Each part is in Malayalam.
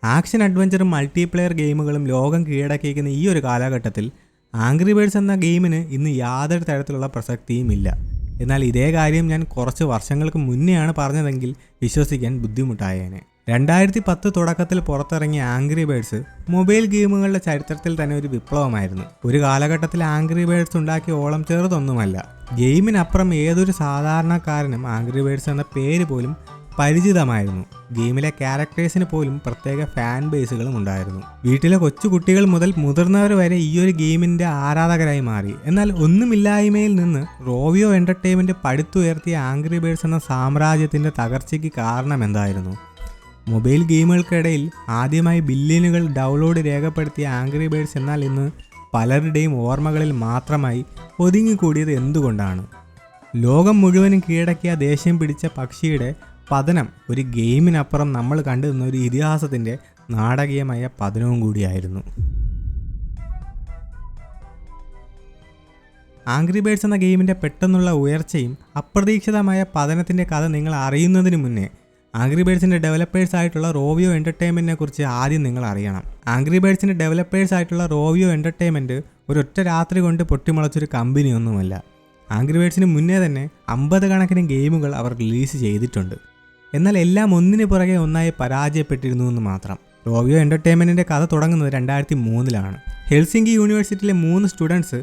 ആക്ഷൻ അഡ്വഞ്ചറും മൾട്ടിപ്ലെയർ ഗെയിമുകളും ലോകം കീഴടക്കിയിരിക്കുന്ന ഈ ഒരു കാലഘട്ടത്തിൽ ആംഗ്രി ബേർഡ്സ് എന്ന ഗെയിമിന് ഇന്ന് യാതൊരു തരത്തിലുള്ള പ്രസക്തിയും ഇല്ല. എന്നാൽ ഇതേ കാര്യം ഞാൻ കുറച്ച് വർഷങ്ങൾക്ക് മുന്നെയാണ് പറഞ്ഞതെങ്കിൽ വിശ്വസിക്കാൻ ബുദ്ധിമുട്ടായേനെ. 2010 തുടക്കത്തിൽ പുറത്തിറങ്ങിയ ആംഗ്രി ബേർഡ്സ് മൊബൈൽ ഗെയിമുകളുടെ ചരിത്രത്തിൽ തന്നെ ഒരു വിപ്ലവമായിരുന്നു. ഒരു കാലഘട്ടത്തിൽ ആംഗ്രി ബേർഡ്സ് ഉണ്ടാക്കിയ ഓളം ചെറുതൊന്നുമല്ല. ഗെയിമിനപ്പുറം ഏതൊരു സാധാരണക്കാരനും ആംഗ്രി ബേർഡ്സ് എന്ന പേര് പോലും പരിചിതമായിരുന്നു. ഗെയിമിലെ ക്യാരക്ടേഴ്സിന് പോലും പ്രത്യേക ഫാൻ ബേസുകളും ഉണ്ടായിരുന്നു. വീട്ടിലെ കൊച്ചുകുട്ടികൾ മുതൽ മുതിർന്നവർ വരെ ഈ ഒരു ഗെയിമിന്റെ ആരാധകരായി മാറി. എന്നാൽ ഒന്നുമില്ലായ്മയിൽ നിന്ന് റോവിയോ എന്റർടൈൻമെന്റ് പടുത്തുയർത്തിയ ആംഗ്രി ബേർഡ്സ് എന്ന സാമ്രാജ്യത്തിന്റെ തകർച്ചയ്ക്ക് കാരണം എന്തായിരുന്നു? മൊബൈൽ ഗെയിമുകൾക്കിടയിൽ ആദ്യമായി ബില്യനുകൾ ഡൗൺലോഡ് രേഖപ്പെടുത്തിയ ആംഗ്രി ബേർഡ്സ് എന്നാൽ ഇന്ന് പലരുടെയും ഓർമ്മകളിൽ മാത്രമായി ഒതുങ്ങിക്കൂടിയത് എന്തുകൊണ്ടാണ്? ലോകം മുഴുവനും കീഴടക്കിയ ദേഷ്യം പിടിച്ച പക്ഷിയുടെ പതനം ഒരു ഗെയിമിനപ്പുറം നമ്മൾ കണ്ടുനിന്ന ഒരു ഇതിഹാസത്തിൻ്റെ നാടകീയമായ പതനവും കൂടിയായിരുന്നു. ആംഗ്രി ബേർഡ്സ് എന്ന ഗെയിമിൻ്റെ പെട്ടെന്നുള്ള ഉയർച്ചയും അപ്രതീക്ഷിതമായ പതനത്തിൻ്റെ കഥ നിങ്ങൾ അറിയുന്നതിന് മുന്നേ ആംഗ്രി ബേർഡ്സിൻ്റെ ഡെവലപ്പേഴ്സ് ആയിട്ടുള്ള റോവിയോ എൻ്റർടൈൻമെൻറ്റിനെ കുറിച്ച് ആദ്യം നിങ്ങൾ അറിയണം. ആംഗ്രി ബേർഡ്സിൻ്റെ ഡെവലപ്പേഴ്സ് ആയിട്ടുള്ള റോവിയോ എൻ്റർടൈൻമെൻറ്റ് ഒരൊറ്റ രാത്രി കൊണ്ട് പൊട്ടിമുളച്ചൊരു കമ്പനിയൊന്നുമല്ല. ആംഗ്രി ബേർഡ്സിന് മുന്നേ തന്നെ 50 കണക്കിന് ഗെയിമുകൾ അവർ റിലീസ് ചെയ്തിട്ടുണ്ട്. എന്നാൽ എല്ലാം ഒന്നിന് പുറകെ ഒന്നായി പരാജയപ്പെട്ടിരുന്നു എന്ന് മാത്രം. റോവിയോ എൻ്റർടൈൻമെൻറ്റിൻ്റെ കഥ തുടങ്ങുന്നത് 2003 ഹെൽസിങ്കി യൂണിവേഴ്സിറ്റിയിലെ 3 സ്റ്റുഡൻസ്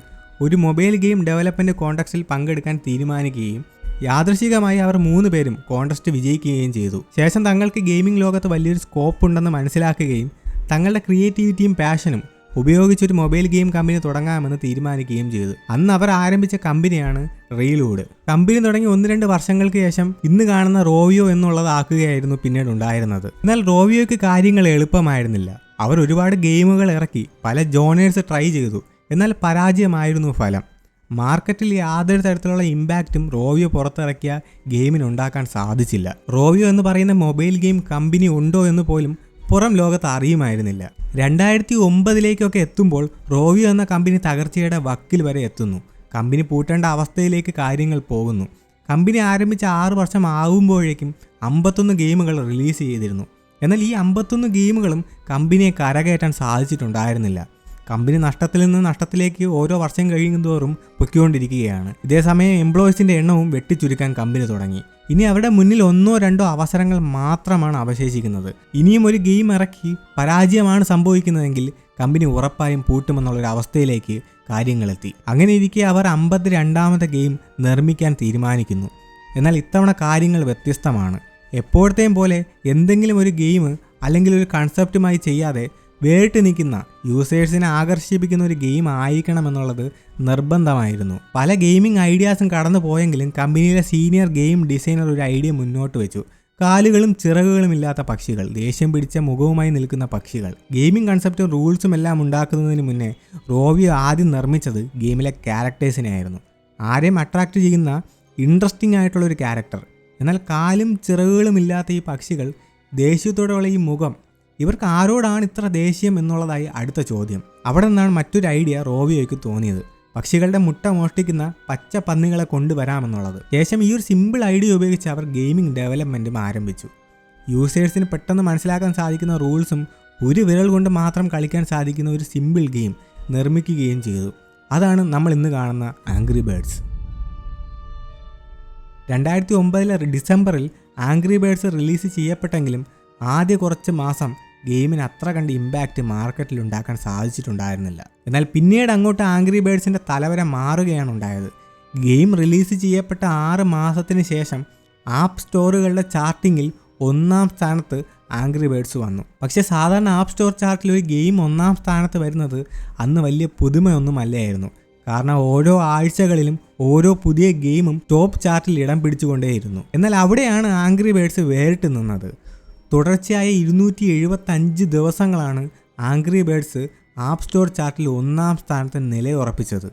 ഒരു മൊബൈൽ ഗെയിം ഡെവലപ്മെൻറ്റ് കോൺടെസ്റ്റിൽ പങ്കെടുക്കാൻ തീരുമാനിക്കുകയും യാദൃശികമായി അവർ 3 പേരും കോൺടെസ്റ്റ് വിജയിക്കുകയും ചെയ്തു. ശേഷം തങ്ങൾക്ക് ഗെയിമിംഗ് ലോകത്ത് വലിയൊരു സ്കോപ്പ് ഉണ്ടെന്ന് മനസ്സിലാക്കുകയും തങ്ങളുടെ ക്രിയേറ്റിവിറ്റിയും പാഷനും ഉപയോഗിച്ചൊരു മൊബൈൽ ഗെയിം കമ്പനി തുടങ്ങാമെന്ന് തീരുമാനിക്കുകയും ചെയ്തു. അന്ന് അവർ ആരംഭിച്ച കമ്പനിയാണ് റീലൂഡ്. കമ്പനി തുടങ്ങി 1-2 വർഷങ്ങൾക്ക് ശേഷം ഇന്ന് കാണുന്ന റോവിയോ എന്നുള്ളതാക്കുകയായിരുന്നു പിന്നീട് ഉണ്ടായിരുന്നത്. എന്നാൽ റോവിയോയ്ക്ക് കാര്യങ്ങൾ എളുപ്പമായിരുന്നില്ല. അവർ ഒരുപാട് ഗെയിമുകൾ ഇറക്കി, പല ജോണേഴ്സ് ട്രൈ ചെയ്തു. എന്നാൽ പരാജയമായിരുന്നു ഫലം. മാർക്കറ്റിൽ യാതൊരു തരത്തിലുള്ള ഇമ്പാക്റ്റും റോവിയോ പുറത്തിറക്കിയ ഗെയിമിന് ഉണ്ടാക്കാൻ സാധിച്ചില്ല. റോവിയോ എന്ന് പറയുന്ന മൊബൈൽ ഗെയിം കമ്പനി ഉണ്ടോ എന്ന് പോലും പുറം ലോകത്ത് അറിയുമായിരുന്നില്ല. 2009 എത്തുമ്പോൾ റോവിയോ എന്ന കമ്പനി തകർച്ചയുടെ വക്കിൽ വരെ എത്തുന്നു. കമ്പനി പൂട്ടേണ്ട അവസ്ഥയിലേക്ക് കാര്യങ്ങൾ പോകുന്നു. കമ്പനി ആരംഭിച്ച 6 വർഷം ആകുമ്പോഴേക്കും 51 ഗെയിമുകൾ റിലീസ് ചെയ്തിരുന്നു. എന്നാൽ ഈ 51 ഗെയിമുകളും കമ്പനിയെ കരകയറ്റാൻ സാധിച്ചിട്ടുണ്ടായിരുന്നില്ല. കമ്പനി നഷ്ടത്തിൽ നിന്ന് നഷ്ടത്തിലേക്ക് ഓരോ വർഷം കഴിയുന്തോറും പൊയ്ക്കൊണ്ടിരിക്കുകയാണ്. ഇതേസമയം എംപ്ലോയീസിൻ്റെ എണ്ണവും വെട്ടിച്ചുരുക്കാൻ കമ്പനി തുടങ്ങി. ഇനി അവരുടെ മുന്നിൽ 1-2 അവസരങ്ങൾ മാത്രമാണ് അവശേഷിക്കുന്നത്. ഇനിയും ഒരു ഗെയിം ഇറക്കി പരാജയമാണ് സംഭവിക്കുന്നതെങ്കിൽ കമ്പനി ഉറപ്പായും പൂട്ടുമെന്നുള്ളൊരു അവസ്ഥയിലേക്ക് കാര്യങ്ങളെത്തി. അങ്ങനെ ഇരിക്കെ അവർ 52ാമത്തെ ഗെയിം നിർമ്മിക്കാൻ തീരുമാനിക്കുന്നു. എന്നാൽ ഇത്തവണ കാര്യങ്ങൾ വ്യത്യസ്തമാണ്. എപ്പോഴത്തെയും പോലെ എന്തെങ്കിലും ഒരു ഗെയിം അല്ലെങ്കിൽ ഒരു കൺസെപ്റ്റുമായി ചെയ്യാതെ വേറിട്ട് നിൽക്കുന്ന യൂസേഴ്സിനെ ആകർഷിപ്പിക്കുന്ന ഒരു ഗെയിം ആയിരിക്കണമെന്നുള്ളത് നിർബന്ധമായിരുന്നു. പല ഗെയിമിംഗ് ഐഡിയാസും കടന്നു പോയെങ്കിലും കമ്പനിയിലെ സീനിയർ ഗെയിം ഡിസൈനർ ഒരു ഐഡിയ മുന്നോട്ട് വെച്ചു. കാലുകളും ചിറകുകളും ഇല്ലാത്ത പക്ഷികൾ, ദേഷ്യം പിടിച്ച മുഖവുമായി നിൽക്കുന്ന പക്ഷികൾ. ഗെയിമിംഗ് കൺസെപ്റ്റും റൂൾസും എല്ലാം ഉണ്ടാക്കുന്നതിന് മുന്നേ റോവിയോ ആദ്യം നിർമ്മിച്ചത് ഗെയിമിലെ ക്യാരക്ടേഴ്സിനെ ആയിരുന്നു. ആരെയും അട്രാക്റ്റ് ചെയ്യുന്ന ഇൻട്രസ്റ്റിംഗ് ആയിട്ടുള്ളൊരു ക്യാരക്ടർ. എന്നാൽ കാലും ചിറകുകളും ഇല്ലാത്ത ഈ പക്ഷികൾ, ദേഷ്യത്തോടെയുള്ള ഈ മുഖം, ഇവർക്ക് ആരോടാണ് ഇത്ര ദേഷ്യം എന്നുള്ളതായി അടുത്ത ചോദ്യം. അവിടെ നിന്നാണ് മറ്റൊരു ഐഡിയ റോവിയോയ്ക്ക് തോന്നിയത്. പക്ഷികളുടെ മുട്ട മോഷ്ടിക്കുന്ന പച്ച പന്നികളെ കൊണ്ടുവരാമെന്നുള്ളത്. ശേഷം ഈ ഒരു സിമ്പിൾ ഐഡിയ ഉപയോഗിച്ച് അവർ ഗെയിമിംഗ് ഡെവലപ്മെൻറ്റും ആരംഭിച്ചു. യൂസേഴ്സിന് പെട്ടെന്ന് മനസ്സിലാക്കാൻ സാധിക്കുന്ന റൂൾസും ഒരു വിരൽ കൊണ്ട് മാത്രം കളിക്കാൻ സാധിക്കുന്ന ഒരു സിമ്പിൾ ഗെയിം നിർമ്മിക്കുകയും ചെയ്തു. അതാണ് നമ്മൾ ഇന്ന് കാണുന്ന ആംഗ്രി ബേർഡ്സ്. 2009 ഡിസംബറിൽ ആംഗ്രി ബേർഡ്സ് റിലീസ് ചെയ്യപ്പെട്ടെങ്കിലും ആദ്യ കുറച്ച് മാസം ഗെയിമിന് അത്ര കണ്ട് ഇമ്പാക്റ്റ് മാർക്കറ്റിൽ ഉണ്ടാക്കാൻ സാധിച്ചിട്ടുണ്ടായിരുന്നില്ല. എന്നാൽ പിന്നീട് അങ്ങോട്ട് ആംഗ്രി ബേർഡ്സിൻ്റെ തലവര മാറുകയാണ് ഉണ്ടായത്. ഗെയിം റിലീസ് ചെയ്യപ്പെട്ട 6 മാസത്തിന് ശേഷം ആപ്പ് സ്റ്റോറുകളുടെ ചാർട്ടിങ്ങിൽ 1-ാം സ്ഥാനത്ത് ആംഗ്രി ബേർഡ്സ് വന്നു. പക്ഷേ സാധാരണ ആപ്പ് സ്റ്റോർ ചാർട്ടിൽ ഒരു ഗെയിം 1-ാം സ്ഥാനത്ത് വരുന്നത് അന്ന് വലിയ പുതുമയൊന്നും അല്ലായിരുന്നു. കാരണം ഓരോ ആഴ്ചകളിലും ഓരോ പുതിയ ഗെയിമും ടോപ്പ് ചാർട്ടിൽ ഇടം പിടിച്ചുകൊണ്ടേയിരുന്നു. എന്നാൽ അവിടെയാണ് ആംഗ്രി ബേർഡ്സ് വേറിട്ട് നിന്നത്. തുടർച്ചയായ 275 ദിവസങ്ങളാണ് ആംഗ്രി ബേർഡ്സ് ആപ്പ് സ്റ്റോർ ചാർട്ടിൽ 1-ാം സ്ഥാനത്ത് നിലയുറപ്പിച്ചത്.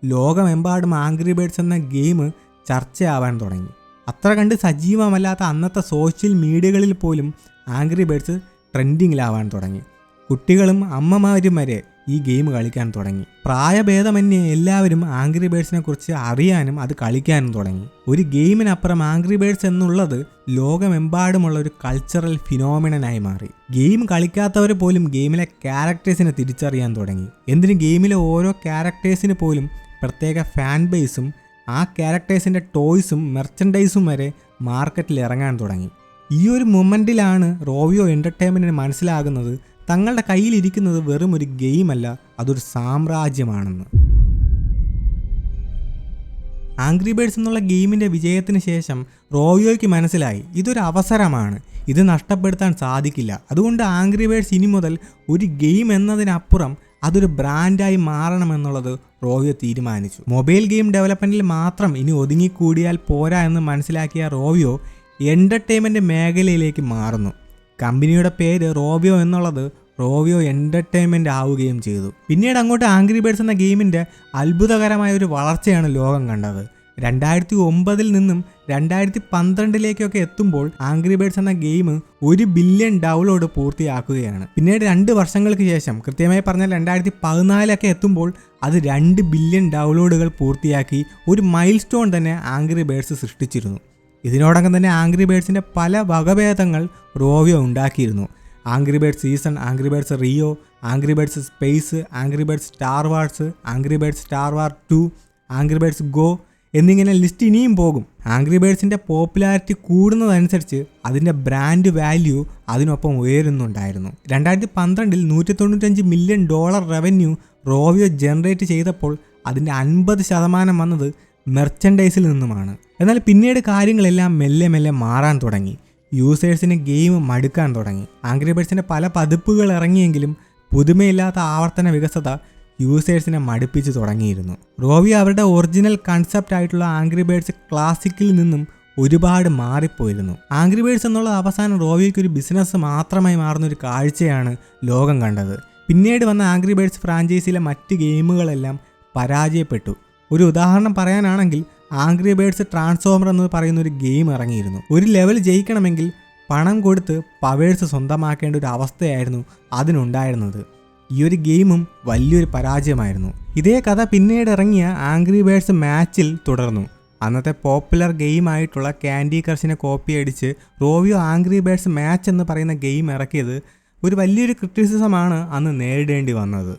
ലോകമെമ്പാടും ആംഗ്രി ബേർഡ്സ് എന്ന ഗെയിം ചർച്ചയാവാൻ തുടങ്ങി. അത്ര കണ്ട് സജീവമല്ലാത്ത അന്നത്തെ സോഷ്യൽ മീഡിയകളിൽ പോലും ആംഗ്രി ബേർഡ്സ് ട്രെൻഡിങ്ങിലാവാൻ തുടങ്ങി. കുട്ടികളും അമ്മമാരും വരെ ഈ ഗെയിം കളിക്കാൻ തുടങ്ങി. പ്രായഭേദമന്യേ എല്ലാവരും ആംഗ്രി ബേർഡ്സിനെ കുറിച്ച് അറിയാനും അത് കളിക്കാനും തുടങ്ങി. ഒരു ഗെയിമിനപ്പുറം ആംഗ്രി ബേർഡ്സ് എന്നുള്ളത് ലോകമെമ്പാടുമുള്ള ഒരു കൾച്ചറൽ ഫിനോമിനനായി മാറി. ഗെയിം കളിക്കാത്തവർ പോലും ഗെയിമിലെ ക്യാരക്ടേഴ്സിനെ തിരിച്ചറിയാൻ തുടങ്ങി. എന്തിന് ഗെയിമിലെ ഓരോ ക്യാരക്ടേഴ്സിന് പോലും പ്രത്യേക ഫാൻ ബേസും ആ ക്യാരക്ടേഴ്സിൻ്റെ ടോയ്സും മെർച്ചൻഡൈസും വരെ മാർക്കറ്റിൽ ഇറങ്ങാൻ തുടങ്ങി. ഈ ഒരു മൊമെൻറ്റിലാണ് റോവിയോ എൻ്റർടൈൻമെൻറ്റിന് മനസ്സിലാകുന്നത് തങ്ങളുടെ കയ്യിലിരിക്കുന്നത് വെറും ഒരു ഗെയിമല്ല, അതൊരു സാമ്രാജ്യമാണെന്ന്. ആംഗ്രി ബേർഡ്സ് എന്നുള്ള ഗെയിമിൻ്റെ വിജയത്തിന് ശേഷം റോവിയോയ്ക്ക് മനസ്സിലായി ഇതൊരു അവസരമാണ്, ഇത് നഷ്ടപ്പെടുത്താൻ സാധിക്കില്ല. അതുകൊണ്ട് ആംഗ്രി ബേർഡ്സ് ഇനി മുതൽ ഒരു ഗെയിം എന്നതിനപ്പുറം അതൊരു ബ്രാൻഡായി മാറണമെന്നുള്ളത് റോവിയോ തീരുമാനിച്ചു. മൊബൈൽ ഗെയിം ഡെവലപ്മെൻറ്റിൽ മാത്രം ഇനി ഒതുങ്ങിക്കൂടിയാൽ പോരാ എന്ന് മനസ്സിലാക്കിയ റോവിയോ എൻ്റർടൈൻമെൻറ്റ് മേഖലയിലേക്ക് മാറുന്നു. കമ്പനിയുടെ പേര് റോവിയോ എന്നുള്ളത് റോവിയോ എൻ്റർടൈൻമെൻറ്റ് ആവുകയും ചെയ്തു. പിന്നീട് അങ്ങോട്ട് ആംഗ്രി ബേർഡ്സ് എന്ന ഗെയിമിൻ്റെ അത്ഭുതകരമായ ഒരു വളർച്ചയാണ് ലോകം കണ്ടത്. 2009 നിന്നും 2012 എത്തുമ്പോൾ ആംഗ്രി ബേർഡ്സ് എന്ന ഗെയിം 1 ബില്യൺ ഡൗൺലോഡ് പൂർത്തിയാക്കുകയാണ്. പിന്നീട് 2 വർഷങ്ങൾക്ക് ശേഷം, കൃത്യമായി പറഞ്ഞാൽ 2014 എത്തുമ്പോൾ അത് 2 ബില്യൺ ഡൗൺലോഡുകൾ പൂർത്തിയാക്കി ഒരു മൈൽ സ്റ്റോൺ തന്നെ ആംഗ്രി ബേർഡ്സ് സൃഷ്ടിച്ചിരുന്നു. ഇതിനോടകം തന്നെ ആംഗ്രി ബേർഡ്സിൻ്റെ പല വകഭേദങ്ങൾ റോവിയോ ഉണ്ടാക്കിയിരുന്നു. Angry birds season, angry birds Rio, angry birds space, angry birds star wars, angry birds star war 2, angry birds go എന്നിങ്ങനെ ലിസ്റ്റ് ഇനിയും പോകും. ആംഗ്രി ബേർഡ്സിൻ്റെ പോപ്പുലാരിറ്റി കൂടുന്നതനുസരിച്ച് അതിൻ്റെ ബ്രാൻഡ് വാല്യൂ അതിനൊപ്പം ഉയരുന്നുണ്ടായിരുന്നു. 2012 $195 മില്യൺ റവന്യൂ റോവിയോ ജനറേറ്റ് ചെയ്തപ്പോൾ അതിൻ്റെ 50% വന്നത് മെർച്ചൻഡൈസിൽ നിന്നുമാണ്. എന്നാൽ പിന്നീട് കാര്യങ്ങളെല്ലാം മെല്ലെ മെല്ലെ മാറാൻ തുടങ്ങി. യൂസേഴ്സിന് ഗെയിം മടുക്കാൻ തുടങ്ങി. ആംഗ്രി ബേർഡ്സിൻ്റെ പല പതിപ്പുകൾ ഇറങ്ങിയെങ്കിലും പുതുമയില്ലാത്ത ആവർത്തന വികസത യൂസേഴ്സിനെ മടുപ്പിച്ച് തുടങ്ങിയിരുന്നു. റോവിയോ അവരുടെ ഒറിജിനൽ കൺസെപ്റ്റ് ആയിട്ടുള്ള ആംഗ്രി ബേർഡ്സ് ക്ലാസിക്കിൽ നിന്നും ഒരുപാട് മാറിപ്പോയിരുന്നു. ആംഗ്രി ബേർഡ്സ് എന്നുള്ള അവസാനം റോവിയോയ്ക്ക് ഒരു ബിസിനസ് മാത്രമായി മാറുന്ന ഒരു കാഴ്ചയാണ് ലോകം കണ്ടത്. പിന്നീട് വന്ന ആംഗ്രി ബേർഡ്സ് ഫ്രാഞ്ചൈസിയിലെ മറ്റ് ഗെയിമുകളെല്ലാം പരാജയപ്പെട്ടു. ഒരു ഉദാഹരണം പറയാനാണെങ്കിൽ ആംഗ്രി ബേർഡ്സ് ട്രാൻസ്ഫോമർ എന്ന് പറയുന്ന ഒരു ഗെയിം ഇറങ്ങിയിരുന്നു. ഒരു ലെവൽ ജയിക്കണമെങ്കിൽ പണം കൊടുത്ത് പവേഴ്സ് സ്വന്തമാക്കേണ്ട ഒരു അവസ്ഥയായിരുന്നു അതിനുണ്ടായിരുന്നത്. ഈ ഒരു ഗെയിമും വലിയൊരു പരാജയമായിരുന്നു. ഇതേ കഥ പിന്നീട് ഇറങ്ങിയ ആംഗ്രി ബേർഡ്സ് മാച്ചിൽ തുടർന്നു. അന്നത്തെ പോപ്പുലർ ഗെയിമായിട്ടുള്ള ക്യാൻഡി ക്രഷിനെ കോപ്പി അടിച്ച് റോവിയോ ആംഗ്രി ബേർഡ്സ് മാച്ച് എന്ന് പറയുന്ന ഗെയിം ഇറക്കിയത് ഒരു വലിയൊരു ക്രിറ്റിസിസമാണ് അന്ന് നേരിടേണ്ടി വന്നത്.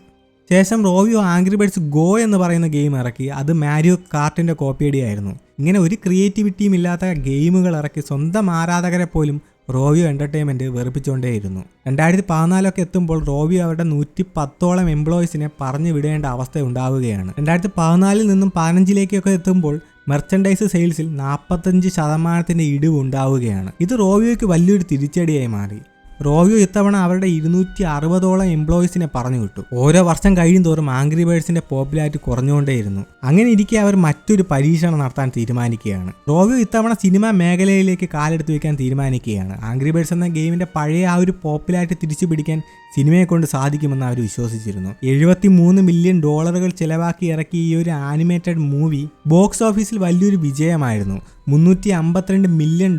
ശേഷം റോവിയോ ആംഗ്രി ബേർഡ്സ് ഗോ എന്ന് പറയുന്ന ഗെയിം ഇറക്കി. അത് മാരിയോ കാർട്ടിൻ്റെ കോപ്പിയടിയായിരുന്നു. ഇങ്ങനെ ഒരു ക്രിയേറ്റിവിറ്റിയും ഇല്ലാത്ത ഗെയിമുകൾ ഇറക്കി സ്വന്തം ആരാധകരെ പോലും റോവിയോ എൻ്റർടൈൻമെൻറ്റ് വെറുപ്പിച്ചുകൊണ്ടേയിരുന്നു. 2014 എത്തുമ്പോൾ റോവിയോ അവരുടെ 110ഓളം എംപ്ലോയീസിനെ പറഞ്ഞു വിടേണ്ട അവസ്ഥ ഉണ്ടാവുകയാണ്. 2014 നിന്നും 2015 എത്തുമ്പോൾ മെർച്ചൻഡൈസ് സെയിൽസിൽ 45% ഇടിവ് ഉണ്ടാവുകയാണ്. ഇത് റോവിയോയ്ക്ക് വലിയൊരു തിരിച്ചടിയായി മാറി. റോവിയോ ഇത്തവണ അവരുടെ 260ഓളം എംപ്ലോയീസിനെ പറഞ്ഞു വിട്ടു. ഓരോ വർഷം കഴിയുന്തോറും ആംഗ്രി ബേർഡ്സിന്റെ പോപ്പുലാരിറ്റി കുറഞ്ഞുകൊണ്ടേയിരുന്നു. അങ്ങനെ ഇരിക്കെ അവർ മറ്റൊരു പരീക്ഷണം നടത്താൻ തീരുമാനിക്കുകയാണ്. റോവിയോ ഇത്തവണ സിനിമാ മേഖലയിലേക്ക് കാലെടുത്ത് വയ്ക്കാൻ തീരുമാനിക്കുകയാണ്. ആംഗ്രി ബേർഡ്സ് എന്ന ഗെയിമിന്റെ പഴയ ആ ഒരു പോപ്പുലാരിറ്റി തിരിച്ചു പിടിക്കാൻ സിനിമയെ കൊണ്ട് സാധിക്കുമെന്ന് അവർ വിശ്വസിച്ചിരുന്നു. $73 മില്യൺ ചിലവാക്കി ഇറക്കിയ ഈ ഒരു ആനിമേറ്റഡ് മൂവി ബോക്സ് ഓഫീസിൽ വലിയൊരു വിജയമായിരുന്നു. $352 മില്യൺ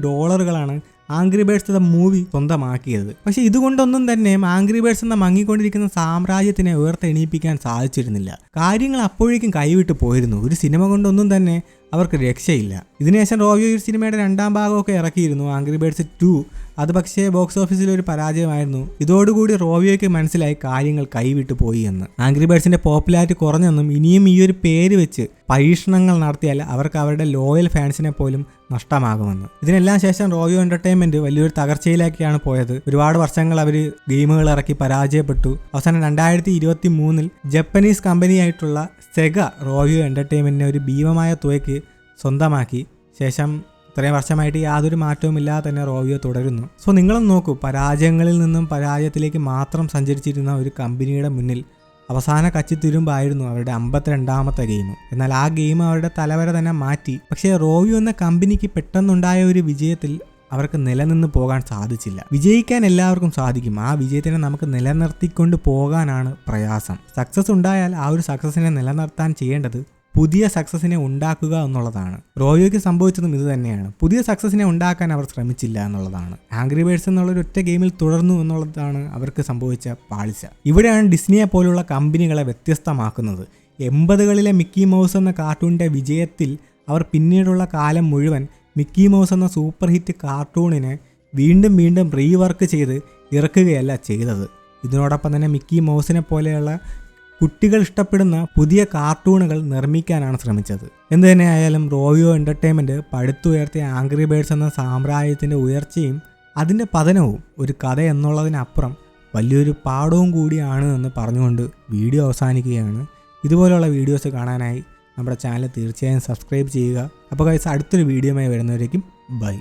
ആംഗ്രി ബേർഡ്സ് എന്ന മൂവി സ്വന്തമാക്കിയത്. പക്ഷെ ഇതുകൊണ്ടൊന്നും തന്നെ ആംഗ്രി ബേർഡ്സ് എന്ന മങ്ങിക്കൊണ്ടിരിക്കുന്ന സാമ്രാജ്യത്തിനെ ഉയർത്തെണീപ്പിക്കാൻ സാധിച്ചിരുന്നില്ല. കാര്യങ്ങൾ അപ്പോഴേക്കും കൈവിട്ട് പോയിരുന്നു. ഒരു സിനിമ കൊണ്ടൊന്നും തന്നെ അവർക്ക് രക്ഷയില്ല. ഇതിനുശേഷം റോവിയോ ഈ സിനിമയുടെ 2ാം ഭാഗമൊക്കെ ഇറക്കിയിരുന്നു, ആംഗ്രി ബേർഡ്സ് 2. അത് പക്ഷേ ബോക്സ് ഓഫീസിൽ ഒരു പരാജയമായിരുന്നു. ഇതോടുകൂടി റോവിയോയ്ക്ക് മനസ്സിലായി കാര്യങ്ങൾ കൈവിട്ടു പോയി എന്ന്. ആംഗ്രി ബേർഡ്സിന്റെ പോപ്പുലാരിറ്റി കുറഞ്ഞെന്നും ഇനിയും ഈ ഒരു പേര് വെച്ച് പരീക്ഷണങ്ങൾ നടത്തിയാൽ അവർക്ക് അവരുടെ ലോയൽ ഫാൻസിനെ പോലും നഷ്ടമാകുമെന്ന്. ഇതിനെല്ലാം ശേഷം റോവിയോ എൻ്റർടൈൻമെൻറ്റ് വലിയൊരു തകർച്ചയിലേക്കാണ് പോയത്. ഒരുപാട് വർഷങ്ങൾ അവർ ഗെയിമുകൾ ഇറക്കി പരാജയപ്പെട്ടു. അവസാനം 2023 ജപ്പനീസ് കമ്പനിയായിട്ടുള്ള സെഗ റോവിയോ എൻ്റർടൈൻമെൻറ്റിനെ ഒരു ഭീമമായ തുകയ്ക്ക് സ്വന്തമാക്കി. ശേഷം ഇത്രയും വർഷമായിട്ട് യാതൊരു മാറ്റവും ഇല്ലാതെ തന്നെ റോവിയോ തുടരുന്നു. സോ നിങ്ങളും നോക്കൂ, പരാജയങ്ങളിൽ നിന്നും പരാജയത്തിലേക്ക് മാത്രം സഞ്ചരിച്ചിരുന്ന ഒരു കമ്പനിയുടെ മുന്നിൽ അവസാന കച്ചിത്തുരുമ്പായിരുന്നു അവരുടെ 52ാമത്തെ ഗെയിം. എന്നാൽ ആ ഗെയിം അവരുടെ തലവര തന്നെ മാറ്റി. പക്ഷേ റോവിയോ എന്ന കമ്പനിക്ക് പെട്ടെന്നുണ്ടായ ഒരു വിജയത്തിൽ അവർക്ക് നിലനിന്ന് പോകാൻ സാധിച്ചില്ല. വിജയിക്കാൻ എല്ലാവർക്കും സാധിക്കും, ആ വിജയത്തിനെ നമുക്ക് നിലനിർത്തിക്കൊണ്ട് പോകാനാണ് പ്രയാസം. സക്സസ് ഉണ്ടായാൽ ആ ഒരു സക്സസിനെ നിലനിർത്താൻ ചെയ്യേണ്ടത് പുതിയ സക്സസിനെ ഉണ്ടാക്കുക എന്നുള്ളതാണ്. റോയോയ്ക്ക് സംഭവിച്ചതും ഇത് തന്നെയാണ്. പുതിയ സക്സസിനെ ഉണ്ടാക്കാൻ അവർ ശ്രമിച്ചില്ല എന്നുള്ളതാണ്. ആംഗ്രി ബേർഡ്സ് എന്നുള്ളൊരു ഒറ്റ ഗെയിമിൽ തുടർന്നു എന്നുള്ളതാണ് അവർക്ക് സംഭവിച്ച പാളിച്ച. ഇവിടെയാണ് ഡിസ്നിയെ പോലുള്ള കമ്പനികളെ വ്യത്യസ്തമാക്കുന്നത്. 80കളിലെ മിക്കി മൗസ് എന്ന കാർട്ടൂണിൻ്റെ വിജയത്തിൽ അവർ പിന്നീടുള്ള കാലം മുഴുവൻ മിക്കി മൗസ് എന്ന സൂപ്പർ ഹിറ്റ് കാർട്ടൂണിനെ വീണ്ടും വീണ്ടും റീവർക്ക് ചെയ്ത് ഇറക്കുകയല്ല ചെയ്തത്. ഇതിനോടൊപ്പം തന്നെ മിക്കി മൗസിനെ പോലെയുള്ള കുട്ടികൾ ഇഷ്ടപ്പെടുന്ന പുതിയ കാർട്ടൂണുകൾ നിർമ്മിക്കാനാണ് ശ്രമിച്ചത്. എന്തു തന്നെയായാലും റോയോ എൻ്റർടൈൻമെൻറ്റ് പടുത്തുയർത്തിയ ആംഗ്രി ബേർഡ്സ് എന്ന സാമ്രാജ്യത്തിൻ്റെ ഉയർച്ചയും അതിൻ്റെ പതനവും ഒരു കഥ എന്നുള്ളതിനപ്പുറം വലിയൊരു പാഠവും കൂടിയാണ് എന്ന് പറഞ്ഞുകൊണ്ട് വീഡിയോ അവസാനിക്കുകയാണ്. ഇതുപോലെയുള്ള വീഡിയോസ് കാണാനായി നമ്മുടെ ചാനൽ തീർച്ചയായും സബ്സ്ക്രൈബ് ചെയ്യുക. അപ്പോൾ ഗൈസ്, അടുത്തൊരു വീഡിയോയുമായി വരുന്നവരേക്കും ബൈ.